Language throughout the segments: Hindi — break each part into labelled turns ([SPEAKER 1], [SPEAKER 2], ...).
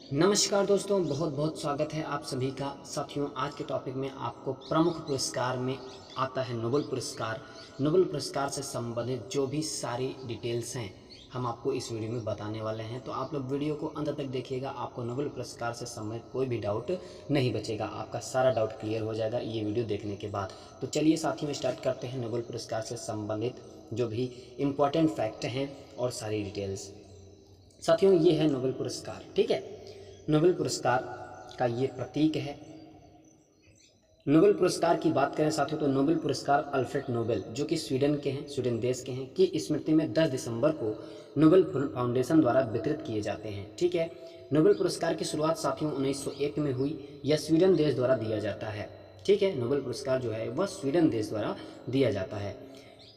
[SPEAKER 1] नमस्कार दोस्तों, बहुत बहुत स्वागत है आप सभी का। साथियों, आज के टॉपिक में आपको प्रमुख पुरस्कार में आता है नोबेल पुरस्कार। नोबेल पुरस्कार से संबंधित जो भी सारी डिटेल्स हैं हम आपको इस वीडियो में बताने वाले हैं, तो आप लोग वीडियो को अंत तक देखिएगा। आपको नोबेल पुरस्कार से संबंधित कोई भी डाउट नहीं बचेगा, आपका सारा डाउट क्लियर हो जाएगा ये वीडियो देखने के बाद। तो चलिए साथियों, स्टार्ट करते हैं नोबेल पुरस्कार से संबंधित जो भी इम्पोर्टेंट फैक्ट हैं और सारी डिटेल्स। साथियों, ये है नोबेल पुरस्कार, ठीक है। नोबेल पुरस्कार का ये प्रतीक है। नोबेल पुरस्कार की बात करें साथियों, तो नोबेल पुरस्कार अल्फ्रेड नोबेल, जो कि स्वीडन के हैं, स्वीडन देश के हैं, की स्मृति में 10 दिसंबर को नोबेल फाउंडेशन द्वारा वितरित किए जाते हैं, ठीक है। नोबेल पुरस्कार की शुरुआत साथियों 1901 में हुई। यह स्वीडन देश द्वारा दिया जाता है, ठीक है। नोबेल पुरस्कार जो है वह स्वीडन देश द्वारा दिया जाता है।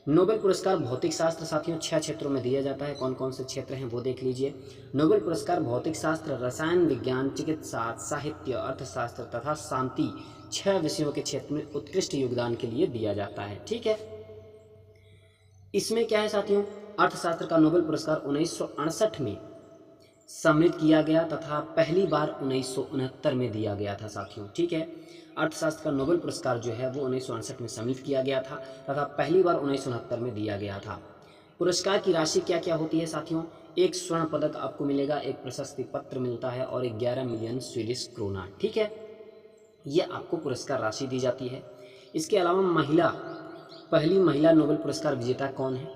[SPEAKER 1] नोबेल पुरस्कार भौतिक शास्त्र साथियों 6 क्षेत्रों में दिया जाता है। कौन कौन से क्षेत्र हैं वो देख लीजिए। नोबेल पुरस्कार भौतिक शास्त्र, रसायन विज्ञान, चिकित्सा, साहित्य, अर्थशास्त्र तथा शांति 6 विषयों के क्षेत्र में उत्कृष्ट योगदान के लिए दिया जाता है, ठीक है। इसमें क्या है साथियों, अर्थशास्त्र का नोबेल पुरस्कार 1968 में सम्मिलित किया गया तथा पहली बार 1969 में दिया गया था साथियों, ठीक है। अर्थशास्त्र का नोबेल पुरस्कार जो है वो 1968 में सम्मिलित किया गया था तथा पहली बार 1969 में दिया गया था। पुरस्कार की राशि क्या क्या होती है साथियों, एक स्वर्ण पदक आपको मिलेगा, एक प्रशस्ति पत्र मिलता है और 11 मिलियन स्वीडिश क्रोना, ठीक है। ये आपको पुरस्कार राशि दी जाती है। इसके अलावा पहली महिला नोबेल पुरस्कार विजेता कौन है,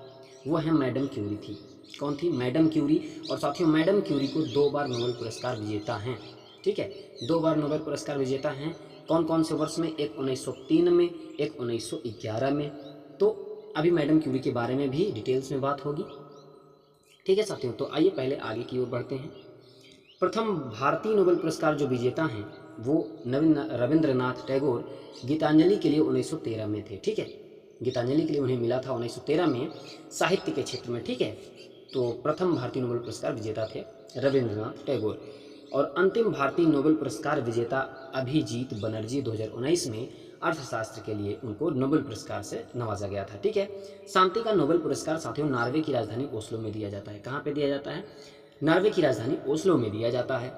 [SPEAKER 1] वो है मैडम क्यूरी थी। कौन थी, मैडम क्यूरी। और साथियों, मैडम क्यूरी को 2 बार नोबेल पुरस्कार विजेता हैं, ठीक है। 2 बार नोबेल पुरस्कार विजेता हैं। कौन कौन से वर्ष में, एक 1903 में, एक 1911 में। तो अभी मैडम क्यूरी के बारे में भी डिटेल्स में बात होगी, ठीक है साथियों। तो आइए पहले आगे की ओर बढ़ते हैं। प्रथम भारतीय नोबेल पुरस्कार जो विजेता हैं वो रविंद्रनाथ टैगोर गीतांजलि के लिए 1913 में थे, ठीक है। गीतांजलि के लिए उन्हें मिला था 1913 में साहित्य के क्षेत्र में, ठीक है। तो प्रथम भारतीय नोबेल पुरस्कार विजेता थे रविंद्रनाथ टैगोर। और अंतिम भारतीय नोबेल पुरस्कार विजेता अभिजीत बनर्जी 2019 में अर्थशास्त्र के लिए उनको नोबेल पुरस्कार से नवाजा गया था, ठीक है। शांति का नोबेल पुरस्कार साथियों नॉर्वे की राजधानी ओस्लो में दिया जाता है। कहाँ पे दिया जाता है, नॉर्वे की राजधानी ओस्लो में दिया जाता है।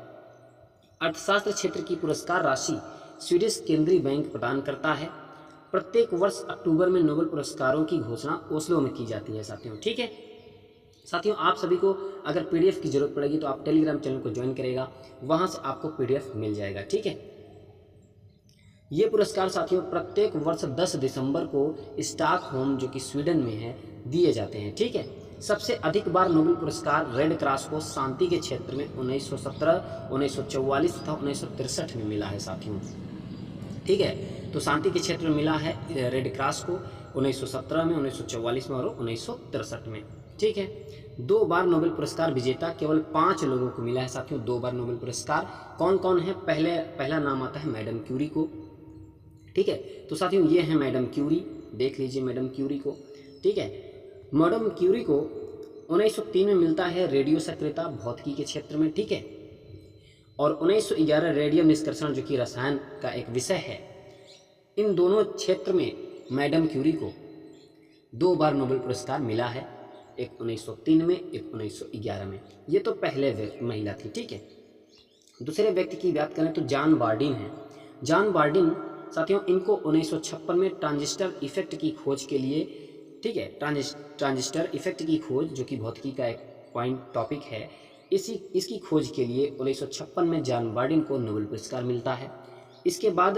[SPEAKER 1] अर्थशास्त्र क्षेत्र की पुरस्कार राशि स्वीडिश केंद्रीय बैंक प्रदान करता है। प्रत्येक वर्ष अक्टूबर में नोबेल पुरस्कारों की घोषणा ओस्लो में की जाती है साथियों, ठीक है। साथियों, आप सभी को अगर पीडीएफ की जरूरत पड़ेगी तो आप टेलीग्राम चैनल को ज्वाइन करेगा, वहां से आपको पीडीएफ मिल जाएगा, ठीक है। ये पुरस्कार साथियों प्रत्येक वर्ष 10 दिसंबर को स्टॉकहोम जो कि स्वीडन में है दिए जाते हैं, ठीक है। सबसे अधिक बार नोबेल पुरस्कार रेड क्रॉस को शांति के क्षेत्र में 1917, 1944 तथा 1963 में मिला है साथियों, ठीक है। तो शांति के क्षेत्र में मिला है रेड क्रॉस को 1917 में, 1944 में और 1963 में, ठीक है। 2 बार नोबेल पुरस्कार विजेता केवल 5 लोगों को मिला है साथियों, 2 बार नोबेल पुरस्कार। कौन कौन है, पहला नाम आता है मैडम क्यूरी को, ठीक है। तो साथियों ये है मैडम क्यूरी, देख लीजिए मैडम क्यूरी को, ठीक है। मैडम क्यूरी को 1903 में मिलता है रेडियो सक्रियता भौतिकी के क्षेत्र में, ठीक है। और 1911 रेडियम निष्कर्षण जो कि रसायन का एक विषय है। इन दोनों क्षेत्र में मैडम क्यूरी को 2 बार नोबेल पुरस्कार मिला है, एक 1903 में, एक 1911 में। ये तो पहले महिला थी, ठीक है। दूसरे व्यक्ति की बात करें तो जॉन बार्डिन है। जॉन बार्डिन साथियों, इनको 1956 में ट्रांजिस्टर इफेक्ट की खोज के लिए, ठीक है, ट्रांजिस्टर इफेक्ट की खोज जो कि भौतिकी का एक पॉइंट टॉपिक है, इसकी खोज के लिए 1956 में जॉन बार्डिन को नोबेल पुरस्कार मिलता है। इसके बाद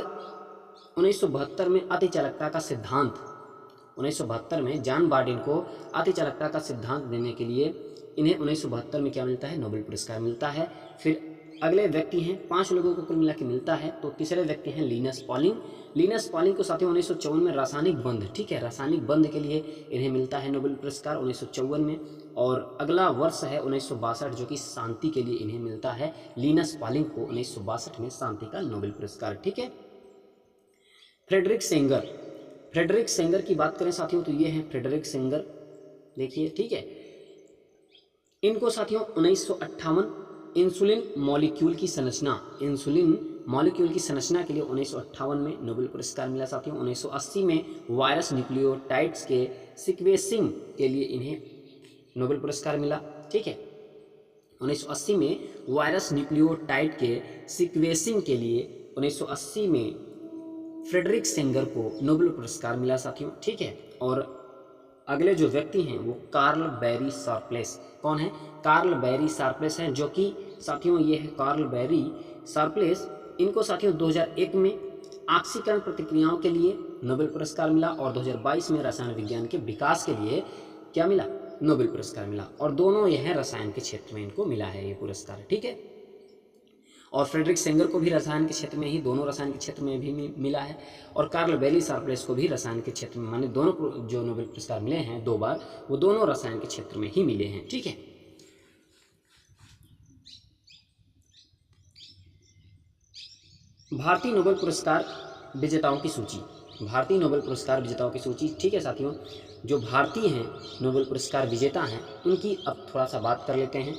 [SPEAKER 1] 1972 में अतिचालकता का सिद्धांत, 1972 में जॉन बार्डिन को अतिचालकता का सिद्धांत देने के लिए इन्हें 1972 में क्या मिलता है, नोबेल पुरस्कार मिलता है। फिर अगले व्यक्ति हैं, 5 लोगों को कुल मिला के मिलता है। तो तीसरे व्यक्ति हैं लिनस पॉलिंग। लिनस पॉलिंग को साथियों 1954 में रासायनिक बंध, ठीक है, रासायनिक बंध के लिए इन्हें मिलता है नोबेल पुरस्कार 1954 में। और अगला वर्ष है 1962 जो कि शांति के लिए इन्हें मिलता है। लिनस पॉलिंग को 1962 में शांति का नोबेल पुरस्कार, ठीक है। फ्रेडरिक सेंगर, फ्रेडरिक सेंगर की बात करें साथियों तो ये हैं फ्रेडरिक सेंगर, देखिए, ठीक है। इनको साथियों 1958 इंसुलिन मॉलिक्यूल की संरचना के लिए 1958 में नोबेल पुरस्कार मिला साथियों। 1980 में वायरस न्यूक्लियोटाइड्स के सीक्वेंसिंग के लिए इन्हें नोबेल पुरस्कार मिला, ठीक है। 1980 में वायरस न्यूक्लियोटाइड के सीक्वेंसिंग के लिए 1980 में फ्रेडरिक सेंगर को नोबेल पुरस्कार मिला साथियों, ठीक है। और अगले जो व्यक्ति हैं वो कार्ल बैरी शार्प्लेस, कौन है? कार्ल बैरी शार्प्लेस हैं, जो कि साथियों ये है कार्ल बैरी शार्प्लेस। इनको साथियों 2001 में ऑक्सीकरण प्रतिक्रियाओं के लिए नोबेल पुरस्कार मिला और 2022 में रसायन विज्ञान के विकास के लिए क्या मिला? नोबेल पुरस्कार मिला। और दोनों यह रसायन के क्षेत्र में इनको मिला है ये पुरस्कार, ठीक है। और फ्रेडरिक सेंगर को भी रसायन के क्षेत्र में ही, दोनों रसायन के क्षेत्र में भी मिला है। और कार्ल बैरी शार्प्लेस को भी रसायन के क्षेत्र में, माने दोनों जो नोबेल पुरस्कार मिले हैं 2 बार, वो दोनों रसायन के क्षेत्र में ही मिले हैं, ठीक है। भारतीय नोबेल पुरस्कार विजेताओं की सूची, भारतीय नोबेल पुरस्कार विजेताओं की सूची, ठीक है साथियों। जो भारतीय हैं नोबेल पुरस्कार विजेता हैं उनकी अब थोड़ा सा बात कर लेते हैं।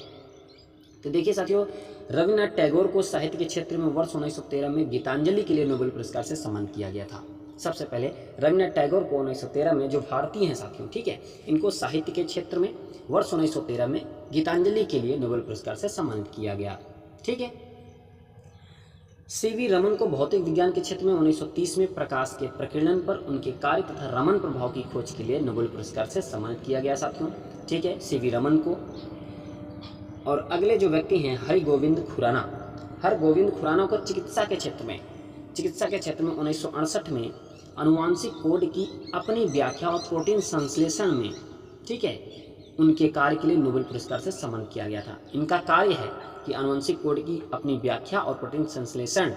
[SPEAKER 1] तो देखिए साथियों, रविन्द्रनाथ टैगोर को साहित्य के क्षेत्र में वर्ष 1913 में गीतांजलि के लिए नोबेल पुरस्कार से सम्मानित किया गया था। सबसे पहले रविन्द्रनाथ टैगोर को 1913 में, जो भारतीय हैं साथियों, ठीक है, इनको साहित्य के क्षेत्र में वर्ष 1913 में गीतांजलि के लिए नोबेल पुरस्कार से सम्मानित किया गया, ठीक है। सीवी रमन को भौतिक विज्ञान के क्षेत्र में 1930 में प्रकाश के प्रकीर्णन पर उनके कार्य तथा रमन प्रभाव की खोज के लिए नोबेल पुरस्कार से सम्मानित किया गया साथियों, ठीक है, सीवी रमन को। और अगले जो व्यक्ति हैं हरगोविंद खुराना, हरगोविंद खुराना को चिकित्सा के क्षेत्र में 1968 में आनुवांशिक कोड की अपनी व्याख्या और प्रोटीन संश्लेषण में, ठीक है, उनके कार्य के लिए नोबेल पुरस्कार से सम्मानित किया गया था। इनका कार्य है कि आनुवंशिक कोड की अपनी व्याख्या और प्रोटीन संश्लेषण,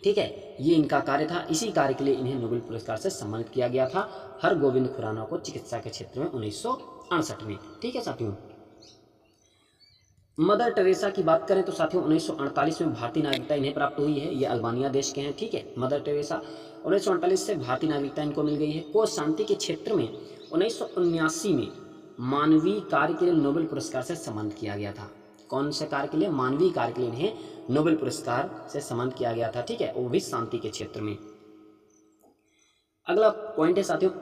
[SPEAKER 1] ठीक है, ये इनका कार्य था। इसी कार्य के लिए इन्हें नोबेल पुरस्कार से सम्मानित किया गया था, हरगोविंद खुराना को चिकित्सा के क्षेत्र में 1968 में, ठीक है साथियों। मदर टेरेसा की बात करें तो साथियों 1948 में भारतीय नागरिकता इन्हें प्राप्त हुई है, ये अल्बानिया देश के हैं, ठीक है। मदर टेरेसा 1948 से भारतीय नागरिकता इनको मिल गई है। कोष शांति के क्षेत्र में 1979 में मानवीय कार्य के लिए नोबेल पुरस्कार से सम्मानित किया गया था। कौन से कार्य के लिए? मानवीय कार्य के लिए इन्हें नोबेल पुरस्कार से सम्मानित किया गया था, ठीक है, वो भी शांति के क्षेत्र में। अगला पॉइंट है साथियों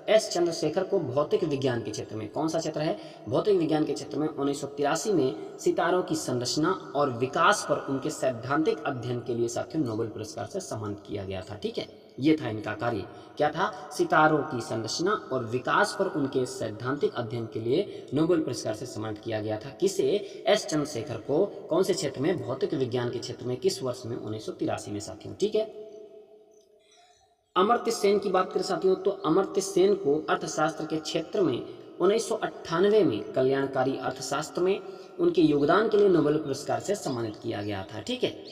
[SPEAKER 1] एस चंद्रशेखर को भौतिक विज्ञान के क्षेत्र में, कौन सा क्षेत्र है? भौतिक विज्ञान के क्षेत्र में 1983 में सितारों की संरचना और विकास पर उनके सैद्धांतिक अध्ययन के लिए साथियों नोबेल पुरस्कार से सम्मानित किया गया था, ठीक है। ये था इनका कार्य, क्या था? सितारों की संरचना और विकास पर उनके सैद्धांतिक अध्ययन के लिए नोबेल पुरस्कार से सम्मानित किया गया था। किसे? एस चंद्रशेखर को। कौन से क्षेत्र में? भौतिक विज्ञान के क्षेत्र में। किस वर्ष में? 1983 में साथियों, ठीक है। अमर्त्य सेन की बात करें साथियों तो अमर्त्य सेन को अर्थशास्त्र के क्षेत्र में 1998 में कल्याणकारी अर्थशास्त्र में उनके योगदान के लिए नोबेल पुरस्कार से सम्मानित किया गया था, ठीक है।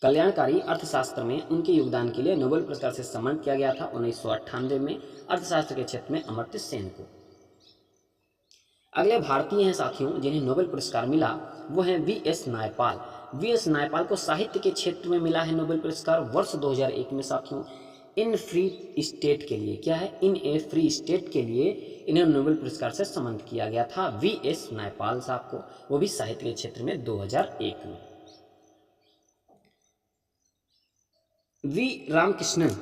[SPEAKER 1] कल्याणकारी अर्थशास्त्र में उनके योगदान के लिए नोबेल पुरस्कार से सम्मानित किया गया था 1998 में अर्थशास्त्र के क्षेत्र में अमर्त्य सेन को। अगले भारतीय हैं साथियों जिन्हें नोबेल पुरस्कार मिला, वो हैं वी.एस. नायपाल। वी.एस. नायपाल को साहित्य के क्षेत्र में मिला है नोबेल पुरस्कार वर्ष 2001 में साथियों इन फ्री स्टेट के लिए। क्या है? इन ए फ्री स्टेट के लिए इन्हें नोबेल पुरस्कार से सम्मानित किया गया था वी.एस. नायपाल साहब को, वो भी साहित्य के क्षेत्र में 2001 में। वी रामकृष्णन,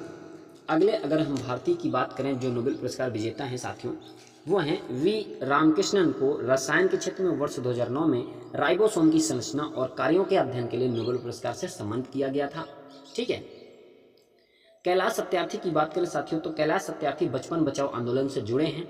[SPEAKER 1] अगले अगर हम भारतीय की बात करें जो नोबेल पुरस्कार विजेता हैं साथियों, वो हैं वी रामकृष्णन को रसायन के क्षेत्र में वर्ष 2009 में राइबोसोम की संरचना और कार्यों के अध्ययन के लिए नोबेल पुरस्कार से सम्मानित किया गया था, ठीक है। कैलाश सत्यार्थी की बात करें साथियों तो कैलाश सत्यार्थी बचपन बचाओ आंदोलन से जुड़े हैं,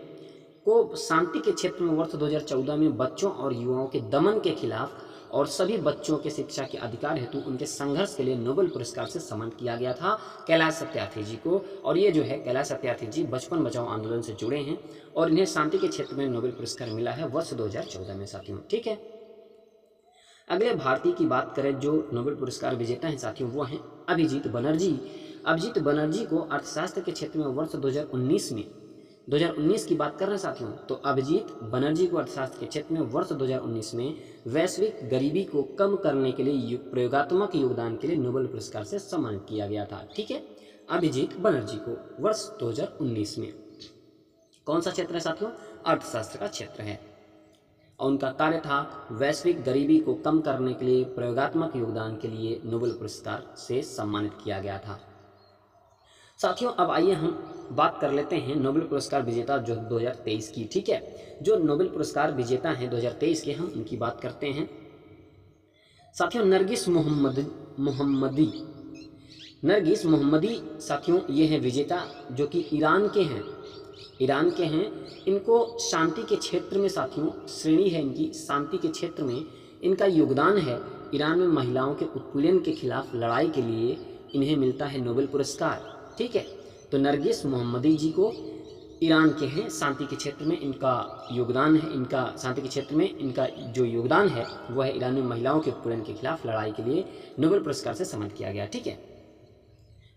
[SPEAKER 1] को शांति के क्षेत्र में वर्ष 2014 में बच्चों और युवाओं के दमन के खिलाफ और सभी बच्चों के शिक्षा के अधिकार हेतु उनके संघर्ष के लिए नोबेल पुरस्कार से सम्मानित किया गया था कैलाश सत्यार्थी जी को। और ये जो है कैलाश सत्यार्थी जी बचपन बचाओ आंदोलन से जुड़े हैं और इन्हें शांति के क्षेत्र में नोबेल पुरस्कार मिला है वर्ष 2014 में साथियों, ठीक है। अगले भारतीय की बात करें जो नोबेल पुरस्कार विजेता हैं साथियों, वो हैं अभिजीत बनर्जी। अभिजीत बनर्जी को अर्थशास्त्र के क्षेत्र में वर्ष 2019 की बात कर रहे हैं साथियों, तो अभिजीत बनर्जी को अर्थशास्त्र के क्षेत्र में वर्ष 2019 में वैश्विक गरीबी को कम करने के लिए प्रयोगात्मक योगदान के लिए नोबेल पुरस्कार से सम्मानित किया गया था, ठीक है। अभिजीत बनर्जी को वर्ष 2019 में। कौन सा क्षेत्र है साथियों? अर्थशास्त्र का क्षेत्र है और उनका कार्य था वैश्विक गरीबी को कम करने के लिए प्रयोगात्मक योगदान के लिए नोबेल पुरस्कार से सम्मानित किया गया था। साथियों अब आइए हम बात कर लेते हैं नोबेल पुरस्कार विजेता जो 2023 की। ठीक है, जो नोबेल पुरस्कार विजेता हैं 2023 के, हम उनकी बात करते हैं। साथियों नरगिस मोहम्मदी साथियों ये हैं विजेता, जो कि ईरान के हैं। इनको शांति के क्षेत्र में साथियों श्रेणी है इनकी, शांति के क्षेत्र में इनका योगदान है। ईरान में महिलाओं के उत्पीड़न के खिलाफ लड़ाई के लिए इन्हें मिलता है नोबेल पुरस्कार। ठीक है, तो नरगिस मोहम्मदी जी को ईरान के हैं, शांति के क्षेत्र में इनका योगदान है। इनका शांति के क्षेत्र में इनका जो योगदान है वह है ईरान में महिलाओं के उत्पीड़न के खिलाफ लड़ाई के लिए नोबेल पुरस्कार से सम्मानित किया गया। ठीक है,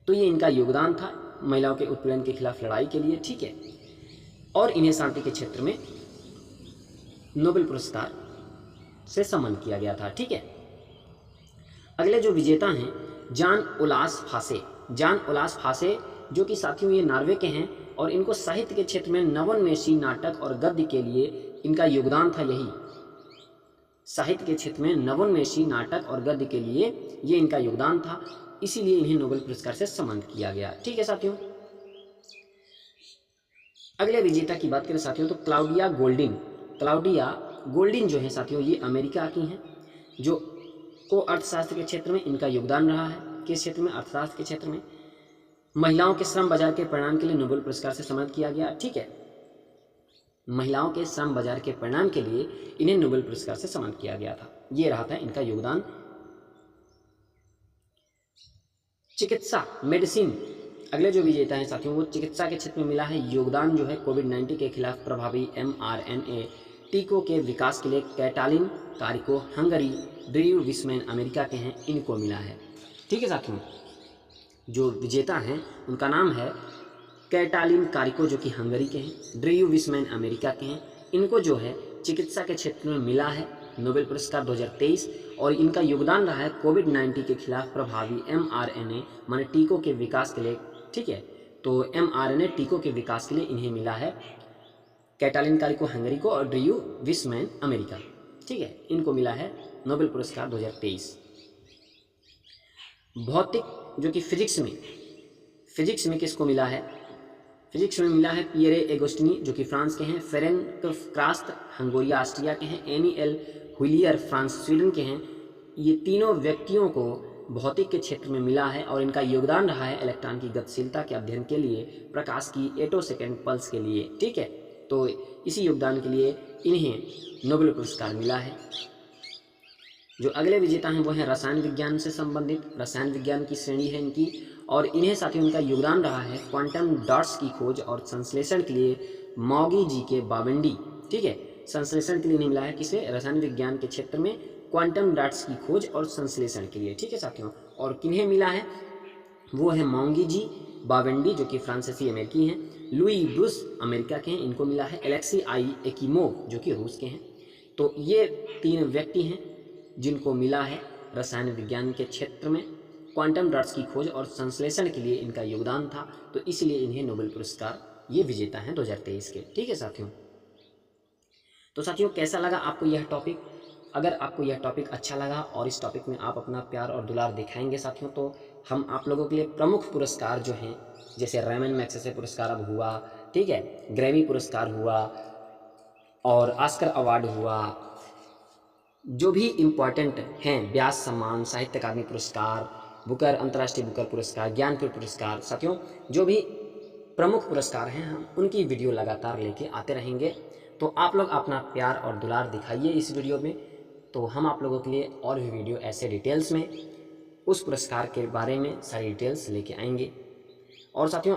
[SPEAKER 1] तो ये इनका योगदान था महिलाओं के उत्पीड़न के खिलाफ लड़ाई के लिए। ठीक है, और इन्हें शांति के क्षेत्र में नोबेल पुरस्कार से सम्मानित किया गया था। ठीक है, अगले जो विजेता हैं जान ओलास फासे, जो कि साथियों ये नॉर्वे के हैं और इनको साहित्य के क्षेत्र में नवोन्मेषी नाटक और गद्य के लिए इनका योगदान था। यही साहित्य के क्षेत्र में नवोन्मेषी नाटक और गद्य के लिए ये इनका योगदान था, इसीलिए इन्हें नोबेल पुरस्कार से सम्मानित किया गया। ठीक है साथियों, अगले विजेता की बात करें साथियों तो क्लाउडिया गोल्डिन जो है साथियों ये अमेरिका की हैं, जो को अर्थशास्त्र के क्षेत्र में इनका योगदान रहा है। किस क्षेत्र में? अर्थशास्त्र के क्षेत्र में। महिलाओं के श्रम बाजार के परिणाम के लिए नोबेल पुरस्कार से सम्मानित किया गया। ठीक है, महिलाओं के श्रम बाजार के परिणाम के लिए इन्हें नोबेल पुरस्कार से सम्मानित किया गया था। ये रहा था इनका योगदान। चिकित्सा मेडिसिन, अगले जो विजेता हैं साथियों वो चिकित्सा के क्षेत्र में मिला है योगदान, जो है कोविड-19 के खिलाफ प्रभावी mRNA टीकों के विकास के लिए Katalin Kariko Hungary, ड्रीव Weissman America के हैं, इनको मिला है। ठीक है साथियों, जो विजेता हैं उनका नाम है कैटालिन कारिको, जो कि हंगरी के हैं, ड्रीव विस्मैन अमेरिका के हैं। इनको जो है चिकित्सा के क्षेत्र में मिला है नोबेल पुरस्कार 2023, और इनका योगदान रहा है कोविड-19 के खिलाफ प्रभावी mRNA माने टीकों के विकास के लिए। ठीक है, तो mRNA टीकों के विकास के लिए इन्हें मिला है कैटालिन कारिको हंगरी को और ड्रीव विस्मैन अमेरिका। ठीक है, इनको मिला है नोबेल पुरस्कार 2023। भौतिक जो कि फिजिक्स में किसको मिला है? फिजिक्स में मिला है पियरे एगोस्टिनी, जो कि फ्रांस के हैं, फेरेंक क्रास्ट हंगोरिया ऑस्ट्रिया के हैं, एनी एल हुइलियर फ्रांस स्वीडन के हैं। ये तीनों व्यक्तियों को भौतिक के क्षेत्र में मिला है और इनका योगदान रहा है इलेक्ट्रॉन की गतिशीलता के अध्ययन के लिए, प्रकाश की एटोसेकेंड पल्स के लिए। ठीक है, तो इसी योगदान के लिए इन्हें नोबेल पुरस्कार मिला है। जो अगले विजेता हैं वो हैं रसायन विज्ञान से संबंधित, रसायन विज्ञान की श्रेणी है इनकी, और इन्हें साथियों इनका योगदान रहा है क्वांटम डॉट्स की खोज और संश्लेषण के लिए मॉगी जी के बावेंडी। ठीक है, संश्लेषण के लिए इन्हें मिला है किसे? रसायन विज्ञान के क्षेत्र में क्वांटम डॉट्स की खोज और संश्लेषण के लिए। ठीक है साथियों, और किन्हें मिला है? वो है मॉगी जी बावेंडी, जो कि फ्रांसीसी अमेरिकी हैं, लुई ब्रूस अमेरिका के हैं, इनको मिला है एलेक्सी आई एकिमोव, जो कि रूस के हैं। तो ये तीन व्यक्ति हैं जिनको मिला है रसायन विज्ञान के क्षेत्र में क्वांटम डॉट्स की खोज और संश्लेषण के लिए इनका योगदान था, तो इसलिए इन्हें नोबेल पुरस्कार ये विजेता हैं 2023 के। ठीक है साथियों, तो साथियों कैसा लगा आपको यह टॉपिक? अगर आपको यह टॉपिक अच्छा लगा और इस टॉपिक में आप अपना प्यार और दुलार दिखाएंगे साथियों, तो हम आप लोगों के लिए प्रमुख पुरस्कार जो हैं, जैसे रैमन मैग्सेसे पुरस्कार अब हुआ, ठीक है, ग्रैमी पुरस्कार हुआ और ऑस्कर अवार्ड हुआ, जो भी इम्पॉर्टेंट हैं, व्यास सम्मान, साहित्य अकादमी पुरस्कार, बुकर अंतर्राष्ट्रीय बुकर पुरस्कार, ज्ञानपीठ पुरस्कार, साथियों जो भी प्रमुख पुरस्कार हैं हम उनकी वीडियो लगातार लेके आते रहेंगे। तो आप लोग अपना प्यार और दुलार दिखाइए इस वीडियो में, तो हम आप लोगों के लिए और भी वीडियो ऐसे डिटेल्स में उस पुरस्कार के बारे में सारी डिटेल्स लेके आएंगे। और साथियों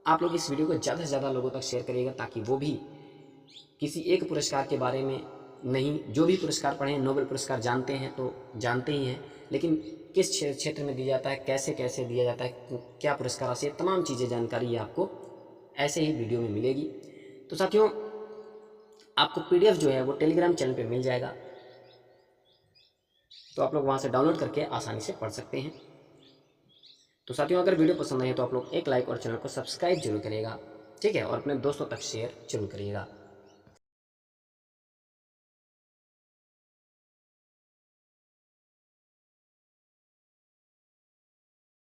[SPEAKER 1] आप लोग इस वीडियो को ज़्यादा से ज़्यादा लोगों तक शेयर करिएगा, ताकि वो भी किसी एक पुरस्कार के बारे में नहीं, जो भी पुरस्कार पढ़े, नोबेल पुरस्कार जानते हैं तो जानते ही हैं, लेकिन किस क्षेत्र में दिया जाता है, कैसे कैसे दिया जाता है, क्या पुरस्कार से, तमाम चीज़ें जानकारी आपको ऐसे ही वीडियो में मिलेगी। तो साथियों आपको PDF जो है वो टेलीग्राम चैनल पे मिल जाएगा, तो आप लोग वहाँ से डाउनलोड करके आसानी से पढ़ सकते हैं। तो साथियों अगर वीडियो पसंद आए तो आप लोग एक लाइक और चैनल को सब्सक्राइब जरूर करिएगा, ठीक है, और अपने दोस्तों तक शेयर जरूर करिएगा।